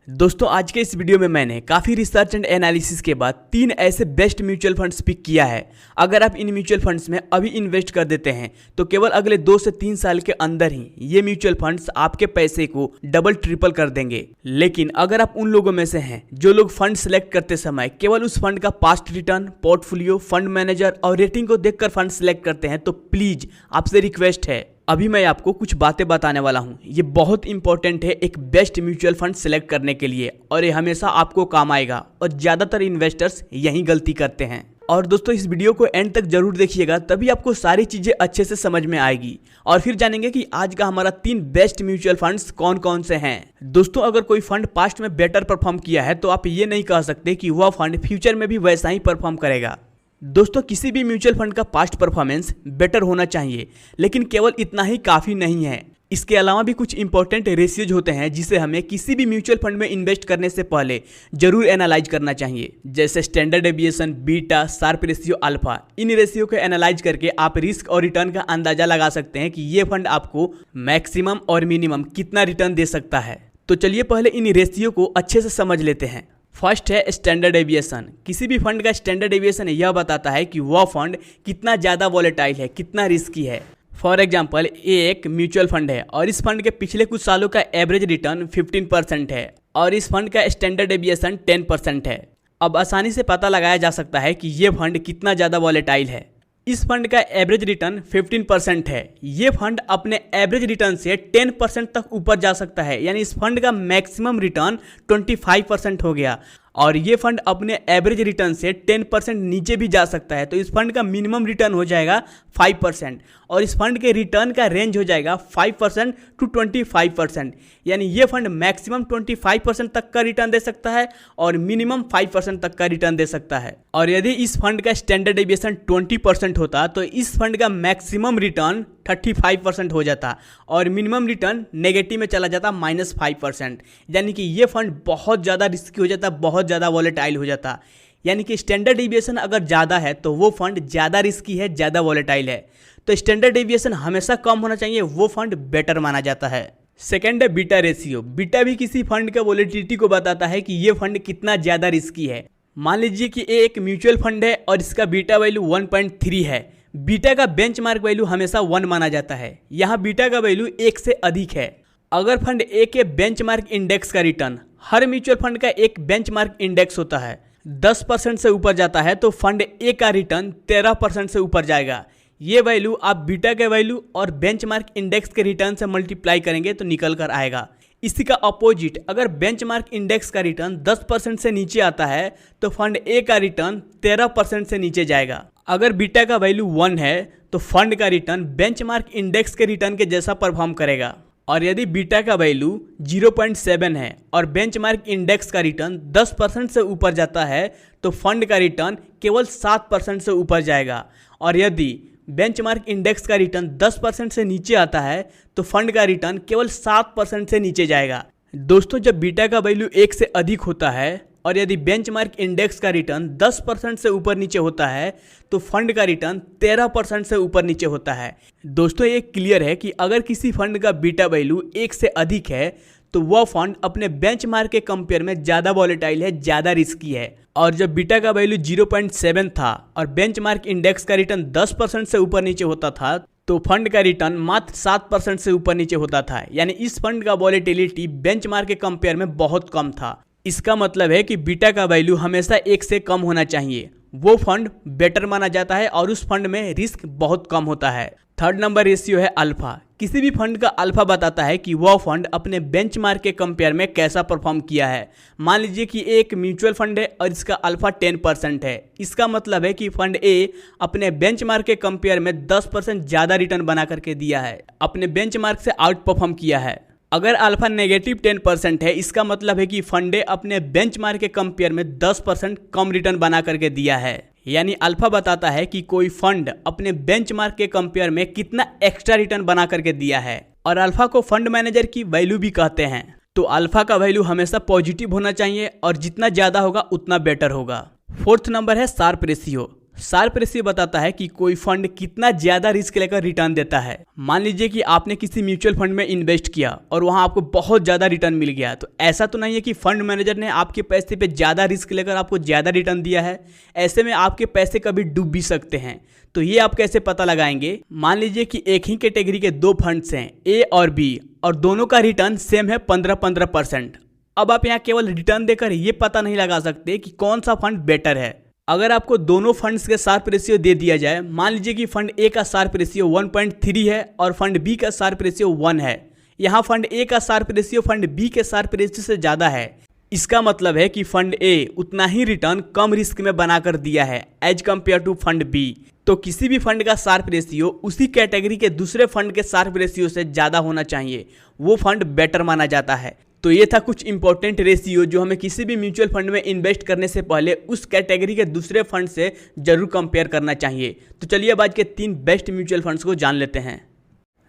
दोस्तों आज के इस वीडियो में मैंने काफ़ी रिसर्च एंड एनालिसिस के बाद 3 ऐसे बेस्ट म्यूचुअल फंड्स पिक किया है। अगर आप इन म्यूचुअल फंड्स में अभी इन्वेस्ट कर देते हैं तो केवल अगले 2 से 3 साल के अंदर ही ये म्यूचुअल फंड्स आपके पैसे को डबल ट्रिपल कर देंगे। लेकिन अगर आप उन लोगों में से हैं जो लोग फंड सेलेक्ट करते समय केवल उस फंड का past return, portfolio, fund manager और रेटिंग को देखकर फंड सेलेक्ट करते हैं, तो प्लीज आपसे रिक्वेस्ट है, अभी मैं आपको कुछ बातें बताने वाला हूं। ये बहुत इंपॉर्टेंट है एक बेस्ट म्यूचुअल फंड सेलेक्ट करने के लिए और ये हमेशा आपको काम आएगा और ज़्यादातर इन्वेस्टर्स यही गलती करते हैं। और दोस्तों इस वीडियो को एंड तक जरूर देखिएगा, तभी आपको सारी चीज़ें अच्छे से समझ में आएगी और फिर जानेंगे कि आज का हमारा 3 बेस्ट म्यूचुअल फंड्स कौन कौन से हैं। दोस्तों अगर कोई फंड पास्ट में बेटर परफॉर्म किया है तो आप ये नहीं कह सकते कि वह फंड फ्यूचर में भी वैसा ही परफॉर्म करेगा। दोस्तों किसी भी म्यूचुअल फंड का पास्ट परफॉर्मेंस बेटर होना चाहिए, लेकिन केवल इतना ही काफ़ी नहीं है। इसके अलावा भी कुछ इंपॉर्टेंट रेशियोज होते हैं जिसे हमें किसी भी म्यूचुअल फंड में इन्वेस्ट करने से पहले जरूर एनालाइज करना चाहिए, जैसे standard deviation, beta, Sharpe ratio, alpha. In ratio को एनालाइज करके आप रिस्क और रिटर्न का अंदाजा लगा सकते हैं कि ये फंड आपको मैक्सिमम और मिनिमम कितना रिटर्न दे सकता है। तो चलिए पहले इन रेशियो को अच्छे से समझ लेते हैं। फर्स्ट है स्टैंडर्ड डेविएशन। किसी भी फंड का स्टैंडर्ड डेविएशन यह बताता है कि वह फंड कितना ज़्यादा वॉलेटाइल है, कितना रिस्की है। फॉर एग्जांपल ये एक म्यूचुअल फंड है और इस फंड के पिछले कुछ सालों का एवरेज रिटर्न 15% है और इस फंड का स्टैंडर्ड डेविएशन 10% है। अब आसानी से पता लगाया जा सकता है कि ये फंड कितना ज़्यादा वॉलेटाइल है। इस फंड का एवरेज रिटर्न 15% है। ये फंड अपने एवरेज रिटर्न से 10% तक ऊपर जा सकता है, यानी इस फंड का मैक्सिमम रिटर्न 25% हो गया और ये फंड अपने एवरेज रिटर्न से 10% नीचे भी जा सकता है, तो इस फंड का मिनिमम रिटर्न हो जाएगा 5% और इस फंड के रिटर्न का रेंज हो जाएगा 5% to 25%, यानी ये फंड मैक्सिमम 25% तक का रिटर्न दे सकता है और मिनिमम 5% तक का रिटर्न दे सकता है। और यदि इस फंड का स्टैंडर्ड डेविएशन 20% होता तो इस फंड का मैक्सिमम रिटर्न 35% हो जाता और मिनिमम रिटर्न नेगेटिव में चला जाता -5%, यानी कि ये फंड बहुत ज़्यादा रिस्की हो जाता, बहुत ज़्यादा वॉलेटाइल हो जाता। यानी कि स्टैंडर्ड डेविएशन अगर ज़्यादा है तो वो फंड ज़्यादा रिस्की है, ज़्यादा वॉलेटाइल है। तो स्टैंडर्ड डेविएशन हमेशा कम होना चाहिए, वो फंड बेटर माना जाता है। सेकेंड है बीटा रेशियो। बीटा भी किसी फंड का वॉलेटिलिटी को बताता है कि ये फंड कितना ज़्यादा रिस्की है। मान लीजिए कि एक म्यूचुअल फंड है और इसका बीटा वैल्यू 1.3 है। बीटा का बेंचमार्क वैल्यू हमेशा 1 माना जाता है। यहाँ बीटा का वैल्यू 1 से अधिक है। अगर फंड ए के बेंचमार्क इंडेक्स का रिटर्न, हर म्यूचुअल फंड का एक बेंचमार्क इंडेक्स होता है, 10% से ऊपर जाता है तो फंड ए का रिटर्न 13% से ऊपर जाएगा। ये वैल्यू आप बीटा के वैल्यू और बेंचमार्क इंडेक्स के रिटर्न से मल्टीप्लाई करेंगे तो निकल कर आएगा। इसी का अपोजिट, अगर बेंचमार्क इंडेक्स का रिटर्न 10% से नीचे आता है तो फंड ए का रिटर्न 13% से नीचे जाएगा। अगर बीटा का वैल्यू 1 है तो फंड का रिटर्न बेंचमार्क इंडेक्स के रिटर्न के जैसा परफॉर्म करेगा। और यदि बीटा का वैल्यू 0.7 है और बेंचमार्क इंडेक्स का रिटर्न 10% से ऊपर जाता है तो फंड का रिटर्न केवल 7% से ऊपर जाएगा। और यदि बेंचमार्क इंडेक्स का रिटर्न 10% से नीचे आता है तो फंड का रिटर्न केवल 7% से नीचे जाएगा। दोस्तों जब बीटा का वैल्यू 1 से अधिक होता है और यदि बेंचमार्क इंडेक्स का रिटर्न 10% से ऊपर नीचे होता है तो फंड का रिटर्न 13% से ऊपर नीचे होता है। दोस्तों ये क्लियर है कि अगर किसी फंड का बीटा वैल्यू 1 से अधिक है तो वह फंड अपने बेंचमार्क के कंपेयर में ज़्यादा वॉलेटाइल है, ज़्यादा रिस्की है। और जब बीटा का वैल्यू 0.7 था और बेंचमार्क इंडेक्स का रिटर्न 10% से ऊपर नीचे होता था तो फंड का रिटर्न मात्र 7% से ऊपर नीचे होता था, यानी इस फंड का वॉलेटिलिटी बेंचमार्क के कंपेयर में बहुत कम था। इसका मतलब है कि बीटा का वैल्यू हमेशा 1 से कम होना चाहिए, वो फंड बेटर माना जाता है और उस फंड में रिस्क बहुत कम होता है। थर्ड नंबर रेशियो है अल्फा। किसी भी फंड का अल्फा बताता है कि वह फंड अपने बेंचमार्क के कंपेयर में कैसा परफॉर्म किया है। मान लीजिए कि एक म्यूचुअल फंड है और इसका अल्फा 10% है। इसका मतलब है कि फंड ए अपने बेंचमार्क के कंपेयर में 10% ज़्यादा रिटर्न बना करके दिया है, अपने बेंचमार्क से आउट परफॉर्म किया है। अगर अल्फा नेगेटिव 10% है, इसका मतलब है कि फंड ए अपने बेंचमार्क के कंपेयर में 10% कम रिटर्न बना करके दिया है। यानी अल्फा बताता है कि कोई फंड अपने बेंचमार्क के कंपेयर में कितना एक्स्ट्रा रिटर्न बना करके दिया है। और अल्फा को फंड मैनेजर की वैल्यू भी कहते हैं। तो अल्फा का वैल्यू हमेशा पॉजिटिव होना चाहिए और जितना ज़्यादा होगा उतना बेटर होगा। फोर्थ नंबर है शार्प रेशियो। शार्प रेशियो बताता है कि कोई फंड कितना ज्यादा रिस्क लेकर रिटर्न देता है। मान लीजिए कि आपने किसी म्यूचुअल फंड में इन्वेस्ट किया और वहां आपको बहुत ज्यादा रिटर्न मिल गया, तो ऐसा तो नहीं है कि फंड मैनेजर ने आपके पैसे पे ज्यादा रिस्क लेकर आपको ज्यादा रिटर्न दिया है। ऐसे में आपके पैसे कभी डूब भी सकते हैं। तो ये आप कैसे पता लगाएंगे? मान लीजिए कि एक ही कैटेगरी के दो फंड्स हैं, ए और बी, और दोनों का रिटर्न सेम है 15-15%। अब आप यहाँ केवल रिटर्न देकर ये पता नहीं लगा सकते कि कौन सा फंड बेटर है। अगर आपको दोनों फंड्स के शार्प रेशियो दे दिया जाए, मान लीजिए कि फंड ए का शार्प रेशियो 1.3 है और फंड बी का शार्प रेशियो 1 है। यहाँ फंड ए का शार्प रेशियो फंड बी के शार्प रेशियो से ज़्यादा है। इसका मतलब है कि फंड ए उतना ही रिटर्न कम रिस्क में बनाकर दिया है as compare to fund B. तो किसी भी फंड का शार्प रेशियो उसी कैटेगरी के दूसरे फंड के शार्प रेशियो से ज़्यादा होना चाहिए, वो फंड बेटर माना जाता है। तो ये था कुछ इंपॉर्टेंट रेशियो जो हमें किसी भी म्यूचुअल फंड में इन्वेस्ट करने से पहले उस कैटेगरी के दूसरे फंड से जरूर कंपेयर करना चाहिए। तो चलिए अब आज के 3 बेस्ट म्यूचुअल फंड्स को जान लेते हैं।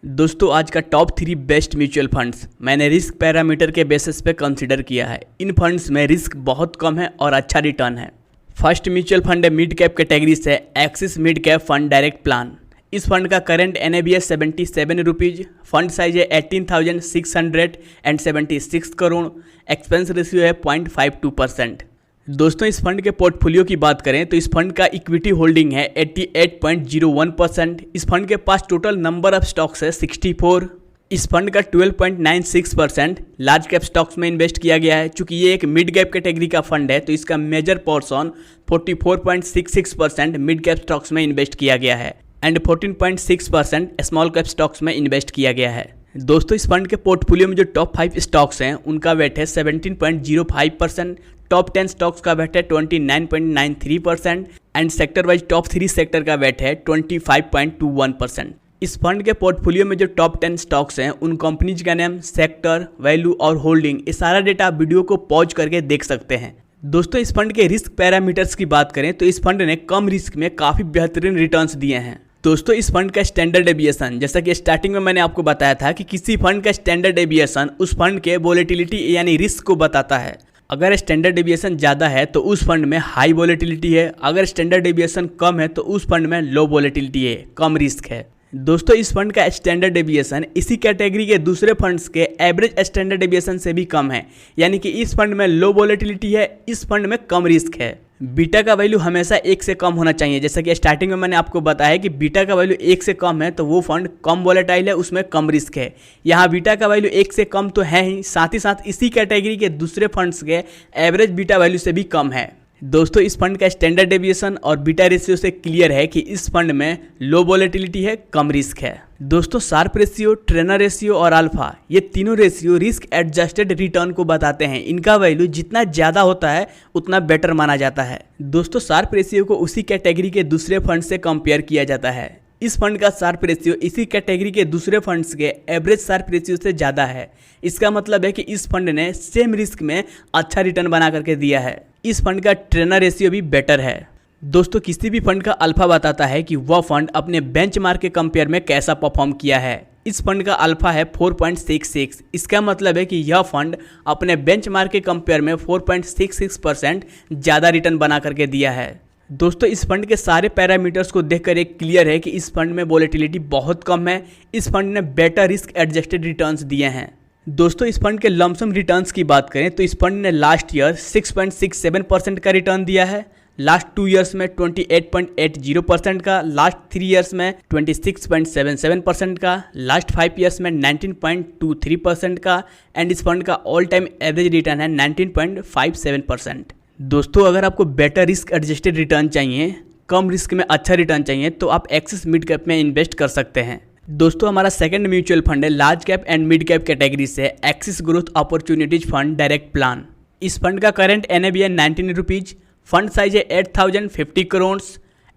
दोस्तों, आज का टॉप 3 बेस्ट म्यूचुअल फंड्स मैंने रिस्क पैरामीटर के बेसिस पे कंसीडर किया है। इन फंड्स में रिस्क बहुत कम है और अच्छा रिटर्न है। फर्स्ट म्यूचुअल फंड है मिड कैप कैटेगरी से axis mid cap fund direct plan. इस फंड का करंट NAV है 77 रुपीज़। फंड साइज है 18,676 करोड़। एक्सपेंस रेशियो है 0.52%। दोस्तों, इस फंड के पोर्टफोलियो की बात करें तो इस फंड का इक्विटी होल्डिंग है 88.01%। इस फंड के पास टोटल नंबर ऑफ स्टॉक्स है 64। इस फंड का 12.96% लार्ज कैप स्टॉक्स में इन्वेस्ट किया गया है। चूंकि ये एक मिड कैप कैटेगरी का फंड है तो इसका major portion 44.66% mid cap stocks में इन्वेस्ट किया गया है एंड 14.6% स्मॉल कैप स्टॉक्स में इन्वेस्ट किया गया है। दोस्तों, इस फंड के पोर्टफोलियो में जो टॉप 5 स्टॉक्स हैं उनका वेट है 17.05%। टॉप 10 स्टॉक्स का वेट है 29.93% and sector wise top 3 sector का वेट है 25.21%। इस फंड के पोर्टफोलियो में जो टॉप 10 स्टॉक्स हैं उन कंपनीज का नाम, सेक्टर, वैल्यू और होल्डिंग, ये सारा डेटा आप वीडियो को पॉज करके देख सकते हैं। दोस्तों, इस फंड के रिस्क पैरामीटर्स की बात करें तो इस फंड ने कम रिस्क में काफ़ी बेहतरीन रिटर्न्स दिए हैं। दोस्तों, इस फंड का स्टैंडर्ड डेविएशन, जैसा कि स्टार्टिंग में मैंने आपको बताया था कि किसी फंड का स्टैंडर्ड डेविएशन उस फंड के वोलेटिलिटी यानी रिस्क को बताता है। अगर स्टैंडर्ड डेविएशन ज़्यादा है तो उस फंड में हाई वोलेटिलिटी है, अगर स्टैंडर्ड डेविएशन कम है तो उस फंड में लो वोलेटिलिटी है, कम रिस्क है। दोस्तों, इस फंड का स्टैंडर्ड डेविएशन इसी कैटेगरी के दूसरे फंड्स के एवरेज स्टैंडर्ड डेविएशन से भी कम है, यानी कि इस फंड में लो वोलेटिलिटी है, इस फंड में कम रिस्क है। बीटा का वैल्यू हमेशा 1 से कम होना चाहिए। जैसा कि स्टार्टिंग में मैंने आपको बताया कि बीटा का वैल्यू 1 से कम है तो वो फंड कम वोलेटाइल है, उसमें कम रिस्क है। यहाँ बीटा का वैल्यू 1 से कम तो है ही, साथ ही साथ इसी कैटेगरी के दूसरे फंड्स के एवरेज बीटा वैल्यू से भी कम है। दोस्तों, इस फंड का स्टैंडर्ड डेविएशन और बीटा रेशियो से क्लियर है कि इस फंड में लो वोलेटिलिटी है, कम रिस्क है। दोस्तों, शार्प रेशियो, ट्रेनर रेशियो और अल्फा, ये तीनों रेशियो रिस्क एडजस्टेड रिटर्न को बताते हैं। इनका वैल्यू जितना ज़्यादा होता है उतना बेटर माना जाता है। दोस्तों, शार्प रेशियो को उसी कैटेगरी के दूसरे फंड से कंपेयर किया जाता है। इस फंड का शार्प रेशियो इसी कैटेगरी के दूसरे फंड्स के एवरेज शार्प रेशियो से ज़्यादा है। इसका मतलब है कि इस फंड ने सेम रिस्क में अच्छा रिटर्न बना करके दिया है। इस फंड का ट्रेनर रेशियो भी बेटर है। दोस्तों, किसी भी फंड का अल्फा बताता है कि वह फंड अपने बेंचमार्क के कंपेयर में कैसा परफॉर्म किया है। इस फंड का अल्फा है 4.66। इसका मतलब है कि यह फंड अपने बेंचमार्क के कंपेयर में 4.66% ज़्यादा रिटर्न बना करके दिया है। दोस्तों, इस फंड के सारे पैरामीटर्स को देखकर एक क्लियर है कि इस फंड में वोलेटिलिटी बहुत कम है। इस फंड ने बेटर रिस्क एडजस्टेड रिटर्न्स दिए हैं। दोस्तों, इस फंड के लमसम रिटर्न्स की बात करें तो इस फंड ने लास्ट ईयर 6.67% का रिटर्न दिया है, लास्ट 2 ईयर्स में 28.80% का, लास्ट 3 ईयर्स में 26.77% का, लास्ट 5 ईयर्स में 19.23% का एंड इस फंड का ऑल टाइम एवरेज रिटर्न है 19.57%। दोस्तों, अगर आपको बेटर रिस्क एडजस्टेड रिटर्न चाहिए, कम रिस्क में अच्छा रिटर्न चाहिए तो आप एक्सिस मिड कैप में इन्वेस्ट कर सकते हैं। दोस्तों, हमारा सेकंड म्यूचुअल फंड है large cap and mid cap category से Axis growth opportunities fund direct plan. इस फंड का करंट NAV है 19 रुपीज़। फंड साइज है 8050 करोड़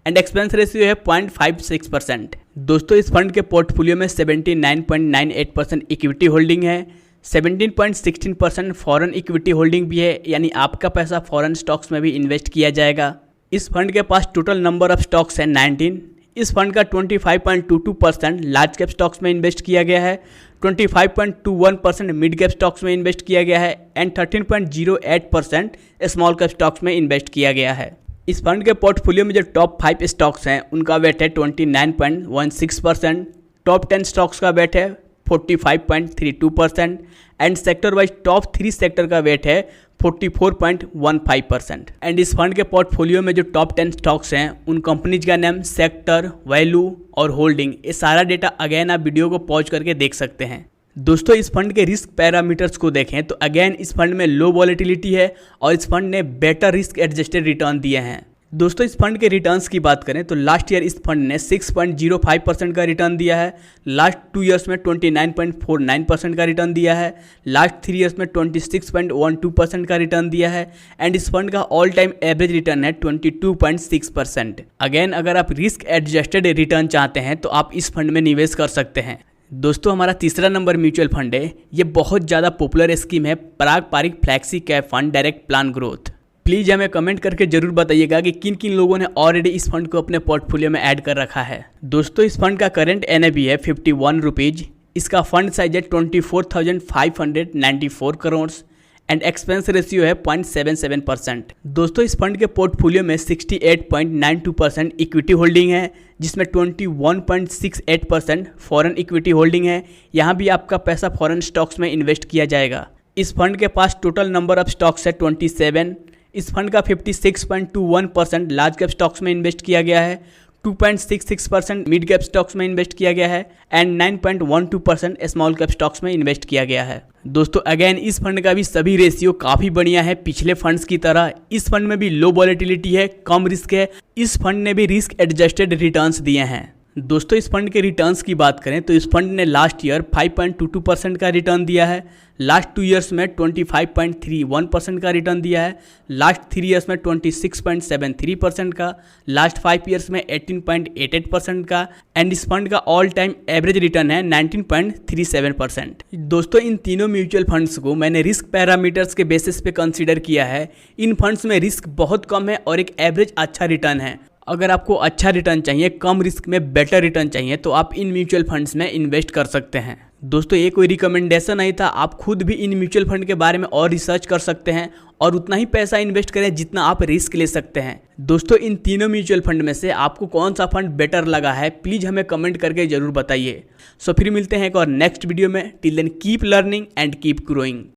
एंड एक्सपेंस रेशियो है 0.56%। दोस्तों, इस फंड के पोर्टफोलियो में 79.98% इक्विटी होल्डिंग है, 17.16% फॉरेन इक्विटी होल्डिंग भी है, यानी आपका पैसा फॉरेन स्टॉक्स में भी इन्वेस्ट किया जाएगा। इस फंड के पास टोटल नंबर ऑफ स्टॉक्स है 19। इस फंड का 25.22% लार्ज कैप स्टॉक्स में इन्वेस्ट किया गया है, 25.21% मिड कैप स्टॉक्स में इन्वेस्ट किया गया है एंड 13.08% स्मॉल कैप स्टॉक्स में इन्वेस्ट किया गया है। इस फंड के पोर्टफोलियो में जो टॉप 5 स्टॉक्स हैं उनका वेट है 29.16%, टॉप 10 स्टॉक्स का वेट है 45.32% and sector wise top 3 sector का वेट है 44.15%। एंड इस फंड के पोर्टफोलियो में जो टॉप 10 स्टॉक्स हैं उन कंपनीज का नाम, सेक्टर, वैल्यू और होल्डिंग, ये सारा डेटा अगेन आप वीडियो को पॉज करके देख सकते हैं। दोस्तों इस फंड के रिस्क पैरामीटर्स को देखें तो अगेन इस फंड में लो वॉलेटिलिटी है और इस फंड ने बेटर रिस्क एडजस्टेड रिटर्न दिए हैं। दोस्तों इस फंड के रिटर्न्स की बात करें तो लास्ट ईयर इस फंड ने 6.05% का रिटर्न दिया है, लास्ट 2 ईयर्स में 29.49% का रिटर्न दिया है, लास्ट 3 ईयर्स में 26.12% का रिटर्न दिया है एंड इस फंड का ऑल टाइम एवरेज रिटर्न है 22.6%। अगेन अगर आप रिस्क एडजस्टेड रिटर्न चाहते हैं तो आप इस फंड में निवेश कर सकते हैं। दोस्तों हमारा तीसरा नंबर म्यूचुअल फंड है, ये बहुत ज़्यादा पॉपुलर स्कीम है, Parag Parikh flexi cap fund direct plan growth. Please हमें कमेंट करके जरूर बताइएगा कि किन किन लोगों ने ऑलरेडी इस फंड को अपने पोर्टफोलियो में ऐड कर रखा है। दोस्तों इस फंड का करंट NAV है 51 रुपीज़, इसका फंड साइज है 24,594 करोड़ एंड एक्सपेंस रेशियो है 0.77%। दोस्तों इस फंड के पोर्टफोलियो में 68.92% इक्विटी होल्डिंग है, जिसमें 21.68% फॉरेन इक्विटी होल्डिंग है। यहाँ भी आपका पैसा फॉरेन स्टॉक्स में इन्वेस्ट किया जाएगा। इस फंड के पास टोटल नंबर ऑफ स्टॉक्स है 27। इस फंड का 56.21% लार्ज कैप स्टॉक्स में इन्वेस्ट किया गया है, 2.66% मिड कैप स्टॉक्स में इन्वेस्ट किया गया है एंड 9.12% स्मॉल कैप स्टॉक्स में इन्वेस्ट किया गया है। दोस्तों अगेन इस फंड का भी सभी रेशियो काफ़ी बढ़िया है पिछले फंड्स की तरह। इस फंड में भी लो वॉलेटिलिटी है, कम रिस्क है, इस फंड ने भी रिस्क एडजस्टेड रिटर्न्स दिए हैं। दोस्तों इस फंड के रिटर्न्स की बात करें तो इस फंड ने लास्ट ईयर 5.22% का रिटर्न दिया है, लास्ट 2 ईयर्स में 25.31% का रिटर्न दिया है, लास्ट 3 ईयर्स में 26.73% का, लास्ट 5 ईयर्स में 18.88% का एंड इस फंड का ऑल टाइम एवरेज रिटर्न है 19.37%। दोस्तों इन तीनों म्यूचुअल फंड्स को मैंने रिस्क पैरामीटर्स के बेसिस पे कंसीडर किया है। इन फंड्स में रिस्क बहुत कम है और एक एवरेज अच्छा रिटर्न है। अगर आपको अच्छा रिटर्न चाहिए, कम रिस्क में बेटर रिटर्न चाहिए तो आप इन म्यूचुअल फंड्स में इन्वेस्ट कर सकते हैं। दोस्तों ये कोई रिकमेंडेशन नहीं था, आप खुद भी इन म्यूचुअल फंड के बारे में और रिसर्च कर सकते हैं और उतना ही पैसा इन्वेस्ट करें जितना आप रिस्क ले सकते हैं। दोस्तों इन तीनों म्यूचुअल फंड में से आपको कौन सा फंड बेटर लगा है प्लीज़ हमें कमेंट करके जरूर बताइए। सो फिर मिलते हैं एक और नेक्स्ट वीडियो में। Till then keep learning and keep growing.